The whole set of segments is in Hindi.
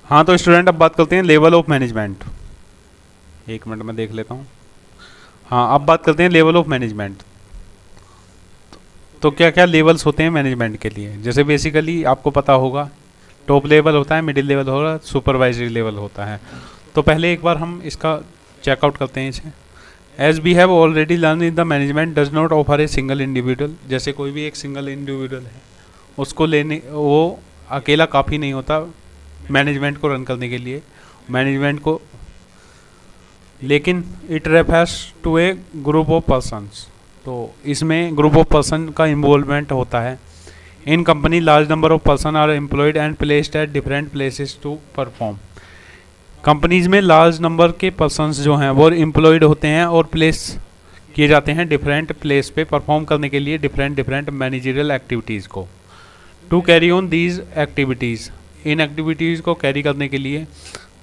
हाँ तो स्टूडेंट अब बात करते हैं लेवल ऑफ मैनेजमेंट। एक मिनट में देख लेता हूँ। हाँ अब बात करते हैं लेवल ऑफ मैनेजमेंट। तो क्या क्या लेवल्स होते हैं मैनेजमेंट के लिए, जैसे बेसिकली आपको पता होगा टॉप लेवल होता है, मिडिल लेवल होगा, सुपरवाइजरी लेवल होता है। तो पहले एक बार हम इसका चेकआउट करते हैं इसे। As we have already learn in the management does not offer a single individual. जैसे कोई भी एक सिंगल इंडिविजुअल है, उसको लेने वो अकेला काफ़ी नहीं होता मैनेजमेंट को रन करने के लिए, मैनेजमेंट को, लेकिन it refers to a group of persons. तो इसमें ग्रुप ऑफ पर्सन का इन्वॉल्वमेंट होता है। In company large number of person are employed and placed at different places to perform. Companies में लार्ज नंबर के पर्सनस जो हैं वो एम्प्लॉयड होते हैं और प्लेस किए जाते हैं डिफरेंट प्लेस पे परफॉर्म करने के लिए डिफरेंट मैनेजरियल एक्टिविटीज़ को। To carry on these activities, इन एक्टिविटीज़ को कैरी करने के लिए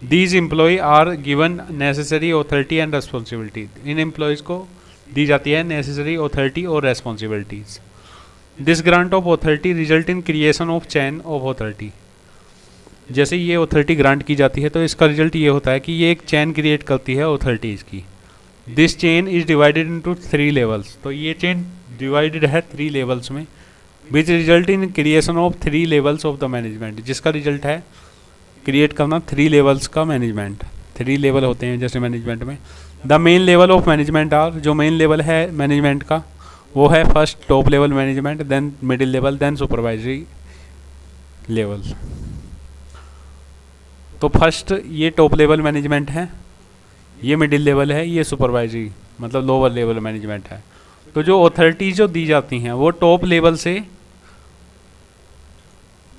these employ are given necessary authority and responsibility. इन एम्प्लॉयज़ को दी जाती है नेसेसरी ऑथोरिटी और responsibilities. This grant of authority result in creation of chain of authority. जैसे ये ऑथोरिटी ग्रांट की जाती है तो इसका रिजल्ट ये होता है कि ये एक चेन क्रिएट करती है ऑथोरिटीज़ की। This chain is divided into 3 levels. तो ये चेन डिवाइडेड है 3 लेवल्स में, which result in creation of 3 levels of the management. जिसका रिजल्ट है क्रिएट करना 3 लेवल्स का मैनेजमेंट। 3 लेवल होते हैं जैसे मैनेजमेंट में। The main level of management are, जो मेन लेवल है मैनेजमेंट का वो है first top level management, then middle level, then supervisory level. तो फर्स्ट ये टॉप लेवल मैनेजमेंट है, ये मिडिल लेवल है, ये सुपरवाइजरी मतलब लोअर लेवल मैनेजमेंट है। तो जो अथॉरिटीज जो दी जाती हैं वो टॉप लेवल से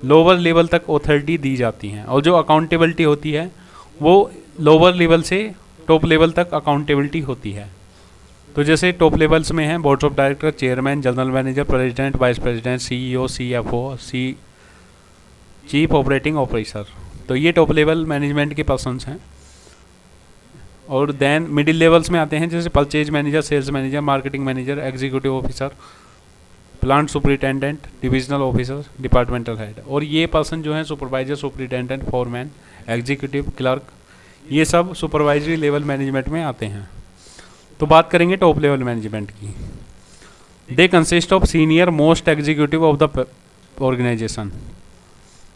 लोअर लेवल तक अथॉरिटी दी जाती हैं, और जो अकाउंटेबिलिटी होती है वो लोअर लेवल से टॉप लेवल तक अकाउंटेबिलिटी होती है। तो जैसे टॉप लेवल्स में हैं boards of director, chairman, general manager, president, vice president, CEO, CFO, chief operating officer. तो ये टॉप लेवल मैनेजमेंट के पर्सन्स हैं। और देन मिडिल लेवल्स में आते हैं जैसे purchase manager, sales manager, marketing manager, executive officer, plant superintendent, divisional officer, departmental head. और ये पर्सन जो है supervisor, superintendent, foreman, executive, clerk, ये सब सुपरवाइजरी लेवल मैनेजमेंट में आते हैं। तो बात करेंगे टॉप लेवल मैनेजमेंट की। They consist of senior most executive of the organisation.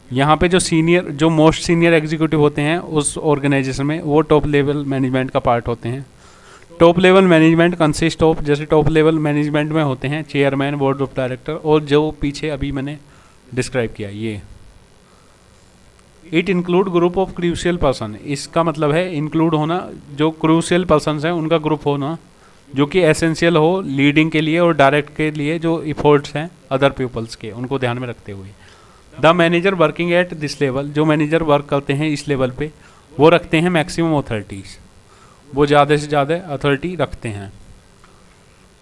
यहाँ पे जो सीनियर, जो मोस्ट सीनियर एग्जीक्यूटिव होते हैं उस ऑर्गेनाइजेशन में, वो टॉप लेवल मैनेजमेंट का पार्ट होते हैं। Top level management consist of, जैसे टॉप लेवल मैनेजमेंट में होते हैं चेयरमैन, बोर्ड ऑफ डायरेक्टर, और जो पीछे अभी मैंने डिस्क्राइब किया ये। It include group of crucial person. इसका मतलब है इंक्लूड होना, जो क्रूशियल पर्सन हैं उनका ग्रुप होना जो कि एसेंशियल हो लीडिंग के लिए और डायरेक्ट के लिए, जो इफोर्ट्स हैं अदर पीपल्स के उनको ध्यान में रखते हुए। The manager working at this level, जो मैनेजर वर्क करते हैं इस लेवल पे वो रखते हैं मैक्सिमम अथॉरिटीज़, वो ज़्यादा से ज़्यादा अथॉरिटी रखते हैं।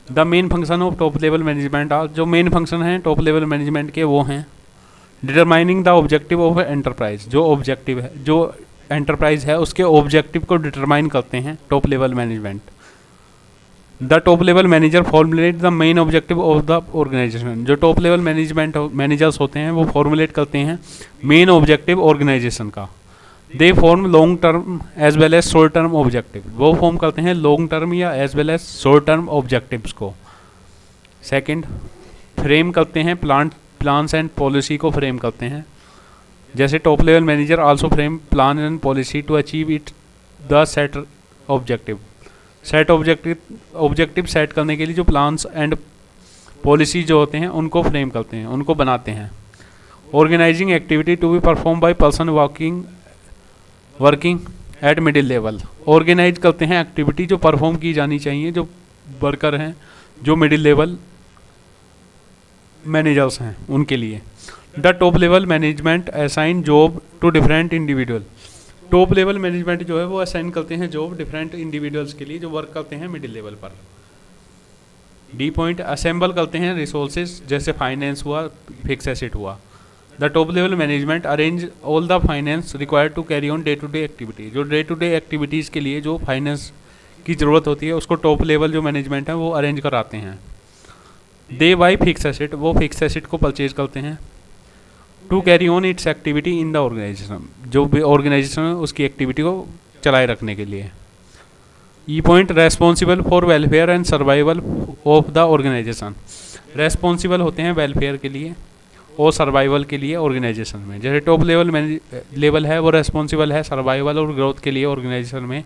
The main function of top level management are, जो मेन फंक्शन हैं टॉप लेवल मैनेजमेंट के वो हैं determining the objective of enterprise. जो ऑब्जेक्टिव है, जो एंटरप्राइज है उसके ऑब्जेक्टिव को डिटरमाइन करते हैं top level management. The top level manager formulate the main objective of the organisation. जो टॉप लेवल मैनेजमेंट मैनेजर्स होते हैं वो फॉर्मुलेट करते हैं मेन ऑब्जेक्टिव ऑर्गेनाइजेशन का। They form long term as well as short term objective. वो फॉर्म करते हैं लॉन्ग टर्म या as well as short term objectives को। सेकंड, फ्रेम करते हैं प्लान्स एंड पॉलिसी को फ्रेम करते हैं। जैसे top level manager also frame plan and policy to achieve it the set objective. Set objective set करने के लिए जो प्लान्स एंड पॉलिसी जो होते हैं उनको फ्रेम करते हैं, उनको बनाते हैं। Organising activity to be perform by person working at middle level. Organise करते हैं एक्टिविटी जो परफॉर्म की जानी चाहिए, जो वर्कर हैं, जो मिडिल लेवल मैनेजर्स हैं उनके लिए। The top level management assign job to different individual. Top level management जो है वो असाइन करते हैं जॉब डिफरेंट इंडिविजुअल्स के लिए जो वर्क करते हैं मिडिल लेवल पर। डी पॉइंट, असेंबल करते हैं रिसोर्सेज, जैसे फाइनेंस हुआ, फिक्स एसेट हुआ। The top level management arrange all the finance required to carry on day to day activity. जो डे टू डे एक्टिविटीज़ के लिए जो फाइनेंस की ज़रूरत होती है उसको टॉप लेवल जो मैनेजमेंट है वो अरेंज कराते हैं। दे बाई फिक्स एसेट, वो फिक्स एसेट को परचेज करते हैं। To carry on its activity in the organisation, जो भी ऑर्गेनाइजेशन है उसकी एक्टिविटी को चलाए रखने के लिए। E point responsible for welfare and survival of the organisation, responsible होते हैं वेलफेयर के लिए और सर्वाइवल के लिए ऑर्गेनाइजेशन में। जैसे टॉप लेवल है वो रेस्पॉन्सिबल है सर्वाइवल और ग्रोथ के लिए ऑर्गेनाइजेशन में।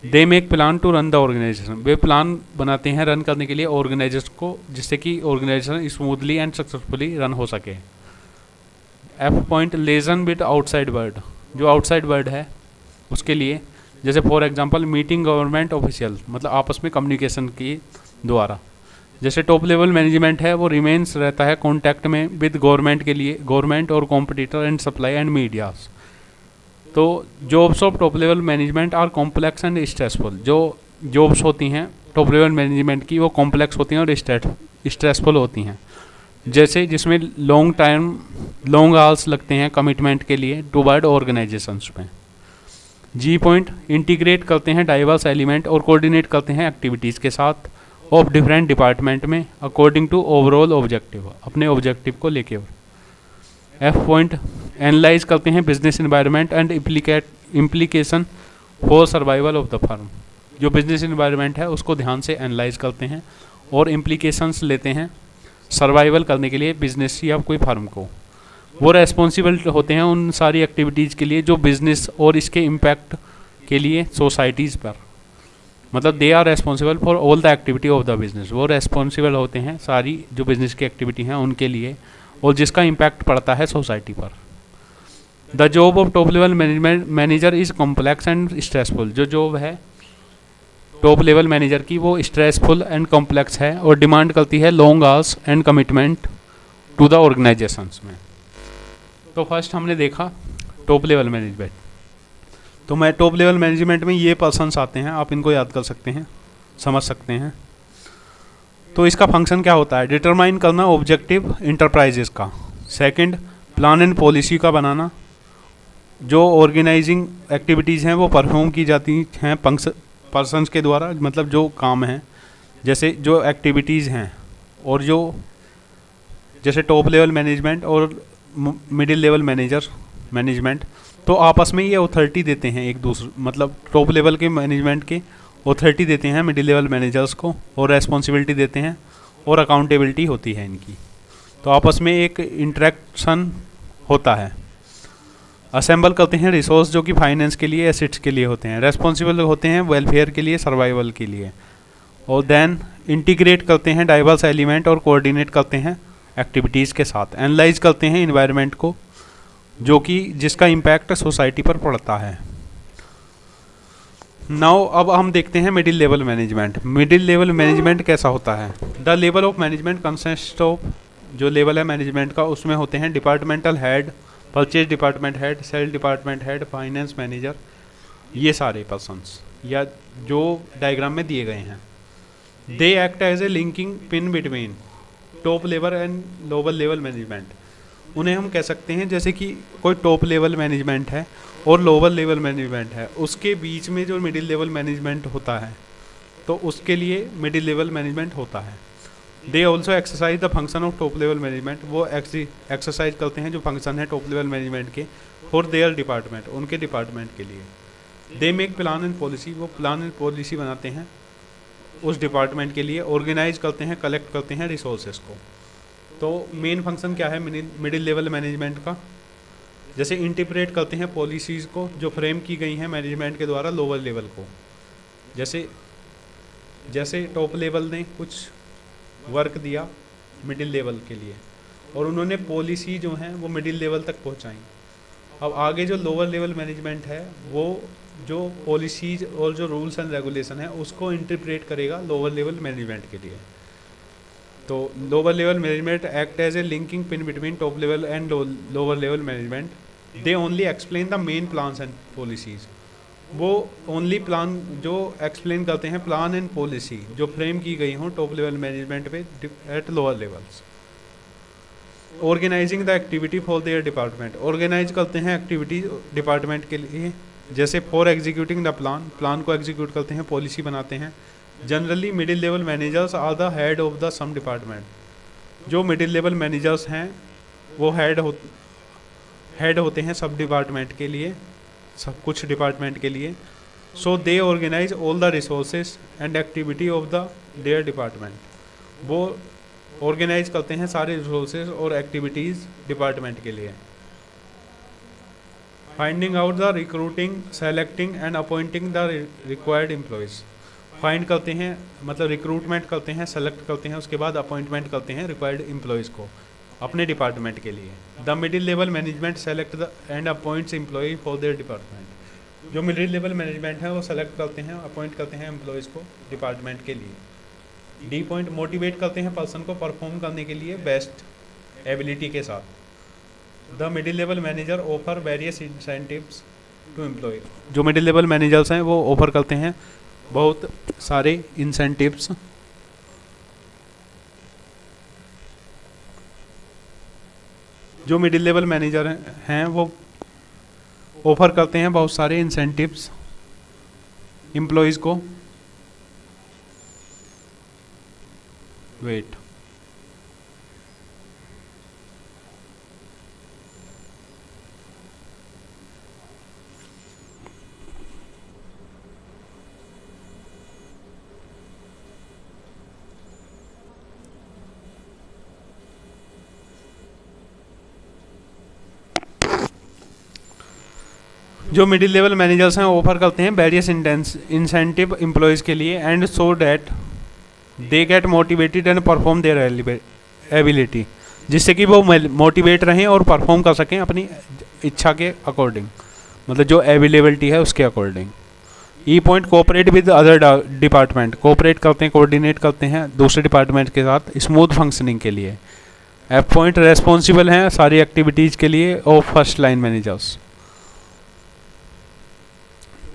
They make plan to run the organisation, वे प्लान बनाते हैं रन करने के लिए ऑर्गेनाइजेशन को, जिससे कि organisation smoothly and successfully run हो सके। F point listen with outside word, जो आउटसाइड वर्ड है उसके लिए, जैसे for example meeting government official, मतलब आपस में कम्युनिकेशन की द्वारा। जैसे टॉप लेवल मैनेजमेंट है वो रिमेन्स रहता है कॉन्टैक्ट में विद गवर्नमेंट के लिए, गवर्नमेंट और competitor and supply and medias. तो jobs of top level management are complex and stressful, जो जॉब्स होती हैं टॉप लेवल मैनेजमेंट की वो कॉम्प्लेक्स होती हैं और स्ट्रेसफुल होती हैं। जैसे जिसमें लॉन्ग आवर्स लगते हैं कमिटमेंट के लिए टुवर्ड ऑर्गेनाइजेशंस में। जी पॉइंट इंटीग्रेट करते हैं डाइवर्स एलिमेंट और कोऑर्डिनेट करते हैं एक्टिविटीज़ के साथ ऑफ डिफरेंट डिपार्टमेंट में अकॉर्डिंग टू ओवरऑल ऑब्जेक्टिव, अपने ऑब्जेक्टिव को लेके। एफ पॉइंट एनालाइज करते हैं business environment and implication for survival of the firm, जो बिजनेस एनवायरनमेंट है उसको ध्यान से एनालाइज करते हैं और इम्प्लीकेशंस लेते हैं सर्वाइवल करने के लिए बिजनेस या कोई फर्म को। वो रेस्पॉन्सिबल होते हैं उन सारी एक्टिविटीज़ के लिए जो बिजनेस और इसके इम्पैक्ट के लिए सोसाइटीज़ पर, मतलब they are responsible for all the activity of the business, वो रेस्पॉन्सिबल होते हैं सारी जो बिजनेस की एक्टिविटी हैं उनके लिए और जिसका इम्पैक्ट पड़ता है सोसाइटी पर। The job of top level manager is complex and stressful, जो जॉब है टॉप लेवल मैनेजर की वो स्ट्रेसफुल एंड कॉम्प्लेक्स है और डिमांड करती है long hours and commitment to the organisations में। तो फर्स्ट हमने देखा टॉप लेवल मैनेजमेंट। तो मैं टॉप लेवल मैनेजमेंट में ये पर्सन्स आते हैं, आप इनको याद कर सकते हैं, समझ सकते हैं। तो इसका फंक्शन क्या होता है? डिटरमाइन करना ऑब्जेक्टिव इंटरप्राइजेस का। सेकंड, प्लान एंड पॉलिसी का बनाना, जो ऑर्गेनाइजिंग एक्टिविटीज़ हैं वो परफॉर्म की जाती हैं पर्सन्स के द्वारा, मतलब जो काम हैं, जैसे जो एक्टिविटीज़ हैं और जो जैसे टॉप लेवल मैनेजमेंट और मिडिल लेवल मैनेजमेंट तो आपस में ये अथॉरिटी देते हैं एक दूसरे, मतलब टॉप लेवल के मैनेजमेंट के अथॉरिटी देते हैं मिडिल लेवल मैनेजर्स को और रेस्पॉन्सिबिलिटी देते हैं और अकाउंटेबिलिटी होती है इनकी। तो आपस में एक इंटरेक्शन होता है। असेंबल करते हैं रिसोर्स जो कि फाइनेंस के लिए, एसेट्स के लिए होते हैं। रेस्पॉन्सिबल होते हैं वेलफेयर के लिए, सर्वाइवल के लिए। और देन इंटीग्रेट करते हैं डाइवर्स एलिमेंट और कोऑर्डिनेट करते हैं एक्टिविटीज़ के साथ। एनालाइज करते हैं इन्वायरमेंट को जो कि जिसका इम्पैक्ट सोसाइटी पर पड़ता है। नाउ अब हम देखते हैं middle level management. Middle level management कैसा होता है? The level of management consist of, जो लेवल है मैनेजमेंट का उसमें होते हैं departmental head, purchase department head, sale department head, finance manager, ये सारे पर्सन्स या जो डायग्राम में दिए गए हैं। They act as a linking pin between top level and lower level management. उन्हें हम कह सकते हैं जैसे कि कोई टॉप लेवल मैनेजमेंट है और लोअर लेवल मैनेजमेंट है, उसके बीच में जो मिडिल लेवल मैनेजमेंट होता है तो उसके लिए मिडिल लेवल मैनेजमेंट होता है। They also exercise the function of top level management, वो एक्सरसाइज करते हैं जो फंक्शन है टॉप लेवल मैनेजमेंट के फॉर देयर डिपार्टमेंट, उनके डिपार्टमेंट के लिए। दे मेक प्लान एंड पॉलिसी, वो प्लान एंड पॉलिसी बनाते हैं उस डिपार्टमेंट के लिए। ऑर्गेनाइज करते हैं, कलेक्ट करते हैं रिसोर्सेज को। तो मेन फंक्शन क्या है मिडिल लेवल मैनेजमेंट का? जैसे इंटरप्रेट करते हैं पॉलिसीज़ को जो फ्रेम की गई हैं मैनेजमेंट के द्वारा लोअर लेवल को। जैसे टॉप लेवल ने कुछ वर्क दिया मिडिल लेवल के लिए और उन्होंने पॉलिसी जो हैं वो मिडिल लेवल तक पहुंचाई। अब आगे जो लोअर लेवल मैनेजमेंट है वो जो पॉलिसीज और जो रूल्स एंड रेगुलेशन है उसको इंटरप्रेट करेगा लोअर लेवल मैनेजमेंट के लिए। तो lower level management act as a linking pin between top level and lower level management. They only explain the main plans and policies, वो ओनली प्लान जो एक्सप्लेन करते हैं प्लान एंड पॉलिसी जो फ्रेम की गई हों टॉप लेवल मैनेजमेंट पे at lower levels. Organising the activity for their department, organise करते हैं एक्टिविटी डिपार्टमेंट के लिए। जैसे फॉर एग्जीक्यूटिंग द प्लान को एग्जीक्यूट करते हैं, पॉलिसी बनाते हैं। Generally middle level managers are the head of the some department, जो मिडिल लेवल मैनेजर्स हैं वो हेड होते हैं सब डिपार्टमेंट के लिए, सब कुछ डिपार्टमेंट के लिए। So they organise all the resources and activity of the their department. वो ऑर्गेनाइज करते हैं सारे रिसोर्सेज और एक्टिविटीज़ डिपार्टमेंट के लिए। Finding out the recruiting, selecting and appointing the required employees. Find करते हैं मतलब रिक्रूटमेंट करते हैं, सेलेक्ट करते हैं, उसके बाद अपॉइंटमेंट करते हैं रिक्वायर्ड एम्प्लॉयज़ को अपने डिपार्टमेंट के लिए। The middle level management select the and appoints employ for their department. जो मिडिल लेवल मैनेजमेंट है वो सेलेक्ट करते हैं, अपॉइंट करते हैं एम्प्लॉयज़ को डिपार्टमेंट के लिए। डी पॉइंट, मोटिवेट करते हैं पर्सन को परफॉर्म करने के लिए बेस्ट एबिलिटी के साथ। The middle level manager offer various incentives to employ. जो मिडिल लेवल मैनेजर्स हैं वो ऑफर करते हैं बहुत सारे इंसेंटिव्स। जो मिडिल लेवल मैनेजर हैं वो ऑफर करते हैं बहुत सारे इंसेंटिव्स एम्प्लॉयज़ को। वेट, जो मिडिल लेवल मैनेजर्स हैं ऑफर करते हैं वेरियस इंसेंटिव एम्प्लॉयज़ के लिए and so that they get motivated and perform their ability, जिससे कि वो मोटिवेट रहें और परफॉर्म कर सकें अपनी इच्छा के अकॉर्डिंग, मतलब जो अवेलेबिलिटी है उसके according. E point, cooperate with other department. Cooperate करते हैं, कोऑर्डिनेट करते हैं दूसरे डिपार्टमेंट के साथ स्मूथ फंक्शनिंग के लिए। एफ पॉइंट, रेस्पॉन्सिबल हैं सारी एक्टिविटीज़ के लिए ऑफ फर्स्ट लाइन मैनेजर्स।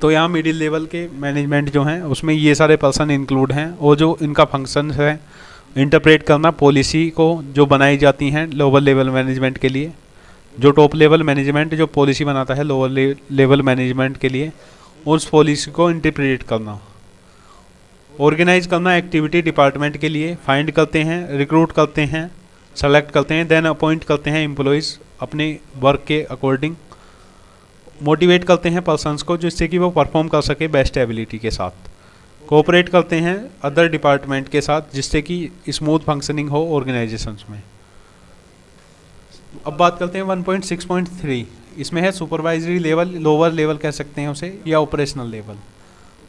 तो यहाँ मिडिल लेवल के मैनेजमेंट जो हैं उसमें ये सारे पर्सन इंक्लूड हैं, और जो इनका फंक्शन है इंटरप्रेट करना पॉलिसी को जो बनाई जाती हैं लोअर लेवल मैनेजमेंट के लिए। जो टॉप लेवल मैनेजमेंट जो पॉलिसी बनाता है लोअर लेवल मैनेजमेंट के लिए, उस पॉलिसी को इंटरप्रेट करना। ऑर्गेनाइज करना एक्टिविटी डिपार्टमेंट के लिए। फाइंड करते हैं, रिक्रूट करते हैं, सेलेक्ट करते हैं, देन अपॉइंट करते हैं एम्प्लॉयज़ अपने वर्क के अकॉर्डिंग। मोटिवेट करते हैं पर्सन्स को जिससे कि वो परफॉर्म कर सके बेस्ट एबिलिटी के साथ। कोऑपरेट करते हैं अदर डिपार्टमेंट के साथ जिससे कि स्मूथ फंक्शनिंग हो ऑर्गेनाइजेशंस में। अब बात करते हैं 1.6.3। इसमें है सुपरवाइजरी लेवल, लोअर लेवल कह सकते हैं उसे, या ऑपरेशनल लेवल।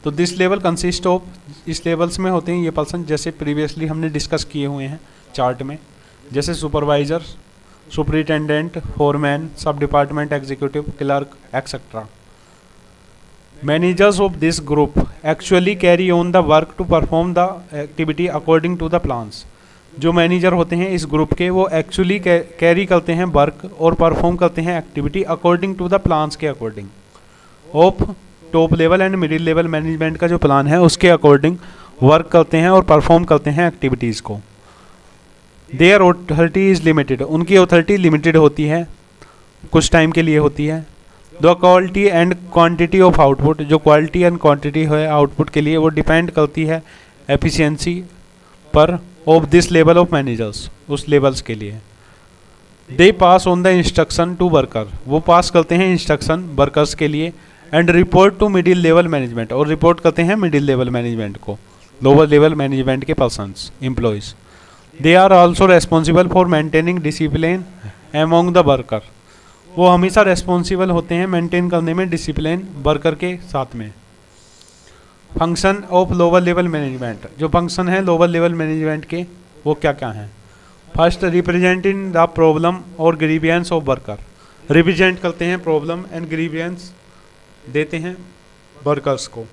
तो दिस लेवल कंसिस्ट ऑफ, इस लेवल्स में होते हैं ये पर्सन जैसे प्रीवियसली हमने डिस्कस किए हुए हैं चार्ट में, जैसे supervisor, superintendent, foreman, sub department executive, clerk etcetera. Managers of this group actually carry on the work to perform the activity according to the plans. जो मैनेजर होते हैं इस ग्रुप के वो एक्चुअली कैरी करते हैं वर्क और परफॉर्म करते हैं activity according to the plans के according. Of top level and middle level management का जो प्लान है उसके अकॉर्डिंग वर्क करते हैं और परफॉर्म करते हैं एक्टिविटीज़ को। देयर ऑथोरिटी इज़ लिमिटेड, उनकी ऑथोरिटी लिमिटेड होती है, कुछ टाइम के लिए होती है। The quality and quantity of output, जो क्वालिटी एंड क्वांटिटी है आउटपुट के लिए वो डिपेंड करती है एफिशिएंसी पर of this level of managers, उस लेवल्स के लिए। They pass on the instruction to worker, वो पास करते हैं इंस्ट्रक्शन वर्कर्स के लिए। And report to middle level management, और रिपोर्ट करते हैं मिडिल लेवल मैनेजमेंट को, लोअर लेवल मैनेजमेंट के persons employees. They are also responsible for maintaining discipline among the worker, वो हमेशा रेस्पॉन्सिबल होते हैं मेंटेन करने में डिसिप्लिन वर्कर के साथ में। Function of lower level management, जो फंक्शन है लोअर लेवल मैनेजमेंट के वो क्या क्या हैं। फर्स्ट, रिप्रेजेंटिंग द प्रॉब्लम और ग्रीवियंस ऑफ वर्कर, रिप्रेजेंट करते हैं प्रॉब्लम एंड ग्रीवियंस देते हैं वर्कर्स को।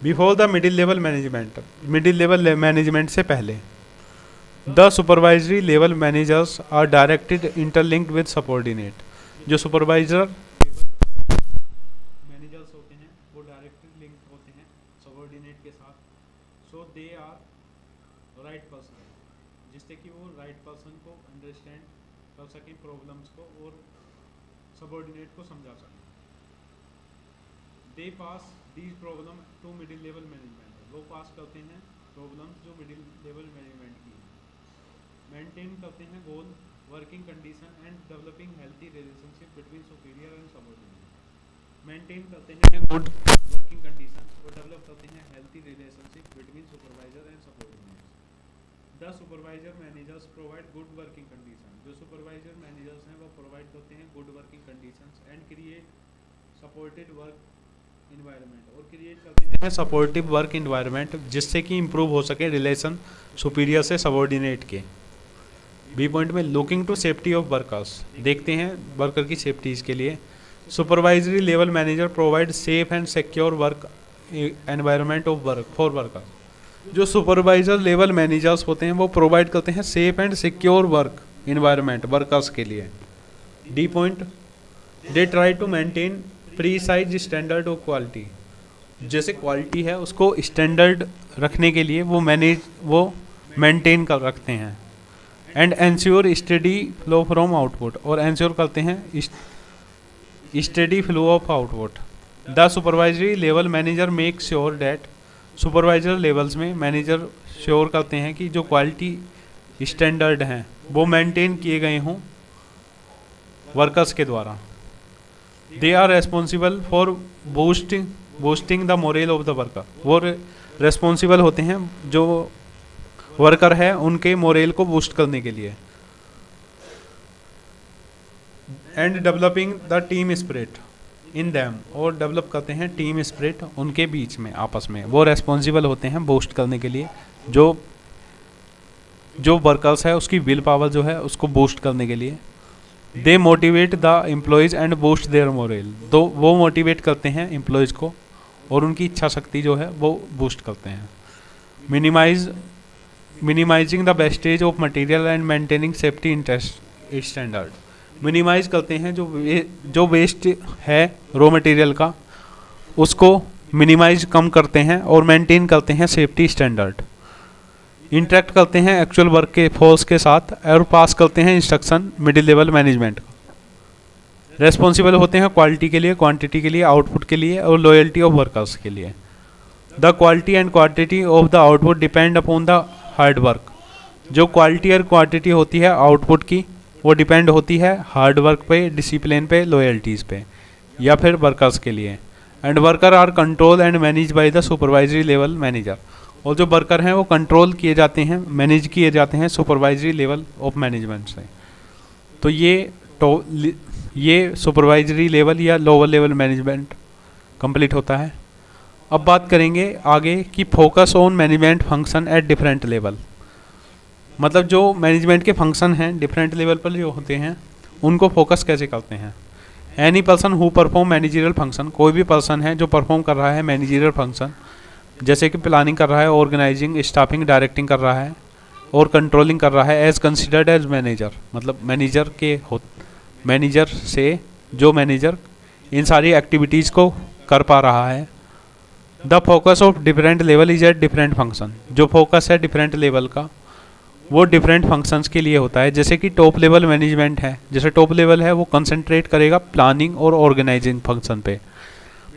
Before the middle level management, middle level management से पहले। The supervisory level managers are directed interlinked with subordinate, जो सुपरवाइजर मैनेजर्स होते हैं वो डायरेक्टली लिंक होते हैं सबऑर्डिनेट के साथ। सो दे आर राइट पर्सन, जिससे कि वो राइट पर्सन को अंडरस्टैंड कर सकें प्रॉब्लम्स को और सबऑर्डिनेट को समझा सकें। They pass these problem to middle level management, वो पास करते हैं प्रॉब्लम्स जो मिडिल लेवल मैनेजमेंट की। मेंटेन करते हैं goal working condition and developing healthy relationship between superior and subordinate. Maintain करते हैं गुड वर्किंग कंडीशन और डेवलप करते हैं healthy relationship between supervisor and subordinate. The supervisor managers provide good working condition. जो सुपरवाइजर मैनेजर्स हैं वो प्रोवाइड करते हैं good working conditions and create supported work environment और क्रिएट करते हैं सपोर्टिव वर्क इन्वायरमेंट जिससे कि इम्प्रूव हो सके रिलेशन सुपीरियर से सबऑर्डिनेट के। बी पॉइंट में looking to safety of workers, देखते हैं वर्कर की सेफ्टीज के लिए। Supervisory level manager provide safe and secure work environment of work for workers. जो सुपरवाइजर लेवल मैनेजर्स होते हैं वो प्रोवाइड करते हैं safe and secure work environment workers के लिए। D point, they try to maintain precise standard of quality, जैसे क्वालिटी है उसको स्टैंडर्ड रखने के लिए वो मेंटेन कर रखते हैं। And ensure steady flow from output, और एंश्योर करते हैं steady flow of output. The supervisory level manager make sure that, supervisor levels में मैनेजर श्योर करते हैं कि जो क्वालिटी स्टैंडर्ड हैं वो मेंटेन किए गए हों वर्कर्स के द्वारा। They are responsible for boosting the morale of the worker, वो रेस्पॉन्सिबल होते हैं जो वर्कर है उनके मोरल को बूस्ट करने के लिए। And developing the team spirit in them, और डेवलप करते हैं टीम स्पिरिट उनके बीच में आपस में, वो रेस्पॉन्सिबल होते हैं बूस्ट करने के लिए। जो वर्कर्स है उसकी विल पावर जो है उसको बूस्ट करने के लिए। They motivate the employees and boost their morale, तो वो मोटिवेट करते हैं एम्प्लॉयज़ को और उनकी इच्छा शक्ति जो है वो बूस्ट करते हैं। Minimising the wastage of material and maintaining safety interest standard, minimise करते हैं जो वेस्ट है रॉ मटेरियल का उसको मिनिमाइज कम करते हैं और मेंटेन करते हैं सेफ्टी स्टैंडर्ड। इंटरेक्ट करते हैं एक्चुअल वर्क के फोर्स के साथ और पास करते हैं इंस्ट्रक्शन मिडिल लेवल मैनेजमेंट का। रेस्पॉन्सिबल होते हैं क्वालिटी के लिए, क्वांटिटी के लिए, आउटपुट के लिए और लॉयल्टी ऑफ वर्कर्स के लिए। The quality and quantity of the output depend upon the hard work, जो क्वालिटी और क्वांटिटी होती है आउटपुट की वो डिपेंड होती है हार्ड वर्क पे, डिसिप्लिन पे, लॉयल्टीज़ पे या फिर वर्कर्स के लिए। And worker are control and manage by the supervisory level manager, और जो वर्कर हैं वो कंट्रोल किए जाते हैं, मैनेज किए जाते हैं सुपरवाइजरी लेवल ऑफ मैनेजमेंट से। तो ये सुपरवाइजरी लेवल या लोअर लेवल मैनेजमेंट कंप्लीट होता है। अब बात करेंगे आगे कि focus on management function at different level, मतलब जो मैनेजमेंट के फंक्शन हैं डिफरेंट लेवल पर जो होते हैं उनको फोकस कैसे करते हैं। Any person who perform managerial function, कोई भी पर्सन है जो परफॉर्म कर रहा है मैनेजरियल फंक्शन, जैसे कि प्लानिंग कर रहा है, ऑर्गेनाइजिंग, स्टाफिंग, डायरेक्टिंग कर रहा है और कंट्रोलिंग कर रहा है, एज कंसिडर्ड एज मैनेजर, मतलब मैनेजर से जो मैनेजर इन सारी एक्टिविटीज़ को कर पा रहा है। The focus of different level is at different function, जो फोकस है डिफरेंट लेवल का वो डिफरेंट फंक्शंस के लिए होता है। जैसे कि टॉप लेवल मैनेजमेंट है, जैसे टॉप लेवल है वो कंसंट्रेट करेगा प्लानिंग और ऑर्गेनाइजिंग फंक्शन पे।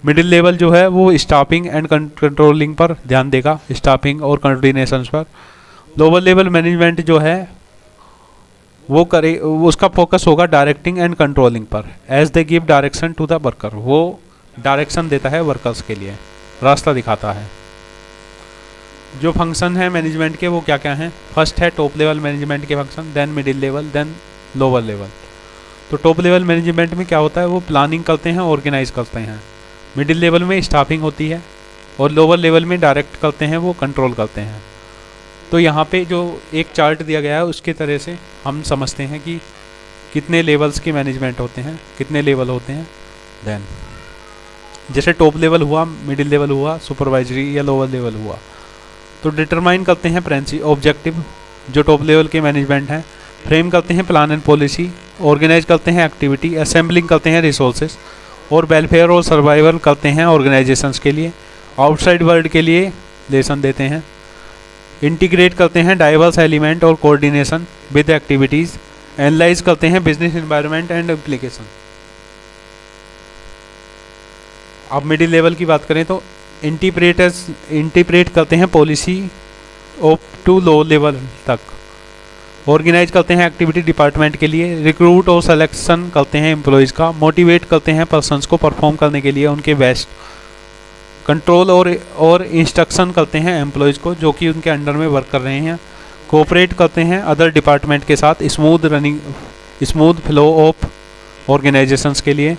मिडिल लेवल जो है वो स्टाफिंग एंड कंट्रोलिंग पर ध्यान देगा, स्टाफिंग और कोऑर्डिनेशन पर। लोअर लेवल मैनेजमेंट जो है उसका फोकस होगा डायरेक्टिंग एंड कंट्रोलिंग पर, as they give direction to the worker, वो डायरेक्शन देता है वर्कर्स के लिए, रास्ता दिखाता है। जो फंक्शन है मैनेजमेंट के वो क्या क्या हैं। फर्स्ट है टॉप लेवल मैनेजमेंट के function, then middle level, then lower level. तो टॉप लेवल मैनेजमेंट में क्या होता है, वो प्लानिंग करते हैं, ऑर्गेनाइज करते हैं। मिडिल लेवल में स्टाफिंग होती है और लोअर लेवल में डायरेक्ट करते हैं, वो कंट्रोल करते हैं। तो यहाँ पे जो एक चार्ट दिया गया है उसके तरह से हम समझते हैं कि कितने लेवल्स की मैनेजमेंट होते हैं, कितने लेवल होते हैं। देन जैसे टॉप लेवल हुआ, मिडिल लेवल हुआ, सुपरवाइजरी या लोअर लेवल हुआ, तो डिटरमाइन करते हैं ऑब्जेक्टिव जो टॉप लेवल के मैनेजमेंट हैं, फ्रेम करते हैं प्लान एंड पॉलिसी, ऑर्गेनाइज करते हैं एक्टिविटी, असेंबलिंग करते हैं रिसोर्सेज और वेलफेयर और सर्वाइवल करते हैं ऑर्गेनाइजेशंस के लिए, आउटसाइड वर्ल्ड के लिए लेसन देते हैं, इंटीग्रेट करते हैं डाइवर्स एलिमेंट और कोऑर्डिनेशन विद एक्टिविटीज़, एनालाइज करते हैं बिजनेस एनवायरनमेंट एंड एप्लीकेशन। अब मिडिल लेवल की बात करें तो इंटीग्रेट करते हैं policy of to low level तक, ऑर्गेनाइज करते हैं एक्टिविटी डिपार्टमेंट के लिए, रिक्रूट और सिलेक्शन करते हैं एम्प्लॉयज़ का, मोटिवेट करते हैं पर्सनस को परफॉर्म करने के लिए उनके बेस्ट, कंट्रोल और इंस्ट्रक्शन करते हैं एम्प्लॉयज़ को जो कि उनके अंडर में वर्क कर रहे हैं, कोऑपरेट करते हैं अदर डिपार्टमेंट के साथ स्मूथ फ्लो ऑफ ऑर्गेनाइजेशंस के लिए,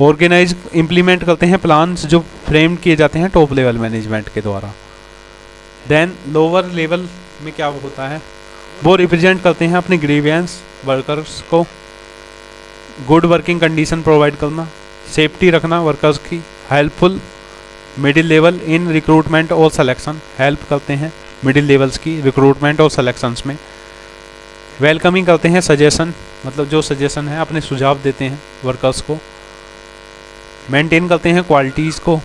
ऑर्गेनाइज इम्प्लीमेंट करते हैं प्लान्स जो फ्रेम किए जाते हैं टॉप लेवल मैनेजमेंट के द्वारा। देन लोअर लेवल में क्या होता है, वो रिप्रेजेंट करते हैं अपने ग्रीवियंस वर्कर्स को, गुड वर्किंग कंडीशन प्रोवाइड करना, सेफ्टी रखना वर्कर्स की, helpful middle level in recruitment और सिलेक्शन, हेल्प करते हैं मिडिल लेवल्स की रिक्रूटमेंट और सिलेक्शंस में, वेलकमिंग करते हैं सजेशन, मतलब जो सजेशन है अपने सुझाव देते हैं वर्कर्स को, मेंटेन करते हैं क्वालिटीज़ को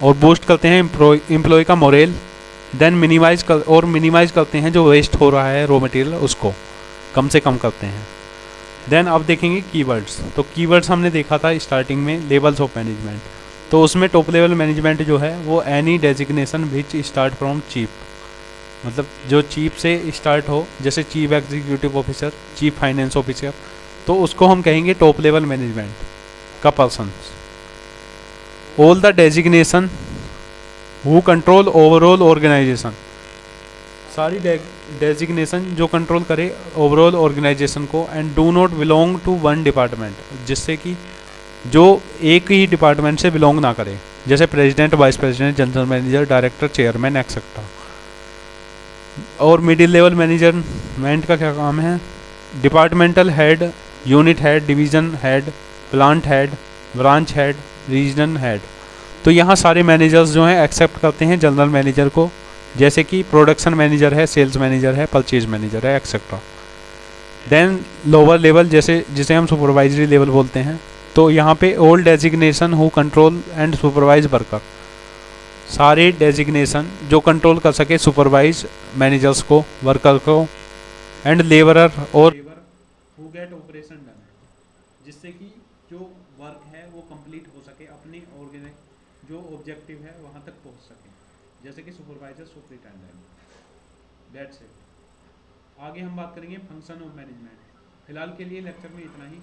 और बूस्ट करते हैं एम्प्लॉय का मोरेल, देन मिनिमाइज करते हैं जो वेस्ट हो रहा है रॉ मटेरियल उसको कम से कम करते हैं। देन अब देखेंगे कीवर्ड्स। तो कीवर्ड्स हमने देखा था स्टार्टिंग में लेवल्स ऑफ मैनेजमेंट, तो उसमें टॉप लेवल मैनेजमेंट जो है वो any designation which start from chief, मतलब जो चीफ से स्टार्ट हो, जैसे chief executive officer, chief finance officer, तो उसको हम कहेंगे टॉप लेवल मैनेजमेंट का persons. All the designation who control overall organisation, सारी डेजिग्नेशन जो कंट्रोल करे ओवरऑल ऑर्गेनाइजेशन को, and do not belong to one department, जिससे कि जो एक ही डिपार्टमेंट से बिलोंग ना करे, जैसे president, vice president, general manager, director, chairman etcetera. और मिडिल लेवल मैनेजमेंट का क्या काम है, departmental head, unit head, division head, plant head, branch head, regional head. तो यहाँ सारे मैनेजर्स जो हैं एक्सेप्ट करते हैं जनरल मैनेजर को, जैसे कि प्रोडक्शन मैनेजर है, सेल्स मैनेजर है, परचेज मैनेजर है एक्सेट्रा। देन लोअर लेवल जिसे हम सुपरवाइजरी लेवल बोलते हैं, तो यहाँ पे all designation who control and supervise worker, सारे डेजिग्नेशन जो कंट्रोल कर सके सुपरवाइज मैनेजर्स को, वर्कर को, एंड लेबरर और हु गेट ऑपरेशन डन, जिससे कि जो वर्क है वो कंप्लीट हो सके, अपने जो ऑब्जेक्टिव है वहाँ तक पहुँच सके, जैसे कि सुपरवाइजर, सुपरिटेंडेंट। That's it. आगे हम बात करेंगे फंक्शन ऑफ मैनेजमेंट। फिलहाल के लिए लेक्चर में इतना ही।